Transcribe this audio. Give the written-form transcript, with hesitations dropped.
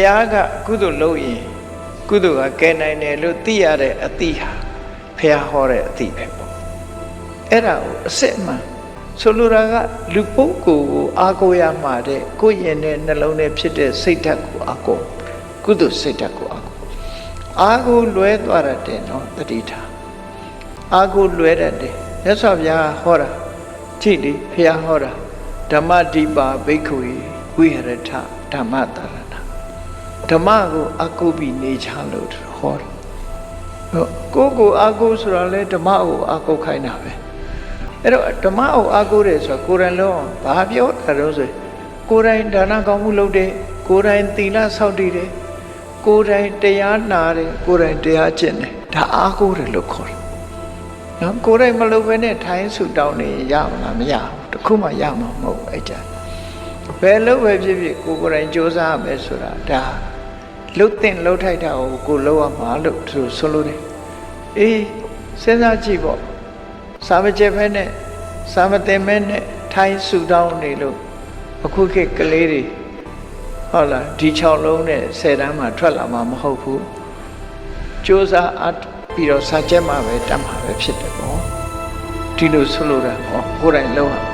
ះကကုသိုလ်လုပ်ရင်ကုသိုလ်ကကဲနိုင်တယ်လို့သိရတဲ့အသည့်ဟာဘုရားဟောတဲ့အသည့်ပဲပေါ့အဲ့ဒါကိုအစစ်အမှန်ဆိုလိုတာကလူပုဂ္ဂိုလ်ကိုအားကိုးရမှာတဲ့ကိုယ့်ရင်နဲ့နှလုံးနဲ့ဖြစ်တဲ့စိတ်ဓာတ်ကိုအားကိုးကုသိုလ်စိတ်ဓာတ်ကိုအားကိုးလွဲသွားတတ်တယ်နော်တတိထားအားကိုးလွဲတတ်တယ်မြတ်စွာဘုရားဟောတာကြည့်လေဘုရားဟောတာဓမ္မဒီပါဘိက္ခုဝိဟရထဓမ္မတရဏဓမ္မကိုအကုပြီးနေချလို့ဟောတယ်ကိုအာကိုဆိုတာလဲဓမ္မကိုအာကိုခိုင်းတာပဲအဲ့တော့ဓမ္မကိုအာကိုတယ်ဆိုတာကိုယ်တိုင်လုံးဘာပြောတာတော့ဆိုကိုယ်တိုင်ဒါနကောင်းမှုလုပ်တယ်ကိုယ်တိုင်သီလဆောက်တည်တယ်ကိုယ်တိုင်တရားနာတယ်ကိုယ်တိုင်တရားကျင့်တယ်ဒါအာကိုတယ်လို့ခေါ်တယ်နော်ကိုယ်တိုင်မလုပ်ဘဲနဲ့ထိုင်းဆူတောင်းနေရမလားမရဘူးတခုမှရမှာမဟုတ်အဲ့ကြဘယ်လို့ပဲဖြစ်ဖြစ်ကိုယ်တိုင်စ조사ရမယ်ဆိုတာဒါလှုပ်တင်လှုပ်ထိုက်တာကိုလှုပ်ရမှာလို့သူဆိုလို့တယ်အေးစဉ်းစားကြည့်ပေါ့စာမကျက်ပဲနဲ့စာမတင်မဲနဲ့ထိုင်းဆူတောင်းနေလို့အခုခေတ်ကလေးတွေဟုတ်လားဒီ6လုံးနဲ့10တန်းမှာထွက်လာမှာမဟုတ်ဘူးစ조사အပြီးတော့စာကျက်မှပဲတတ်မှာပဲဖြစ်တယ်ပေါ့ဒီလိုဆိုလို့တာဟောကိုယ်တိုင်လှုပ်ရ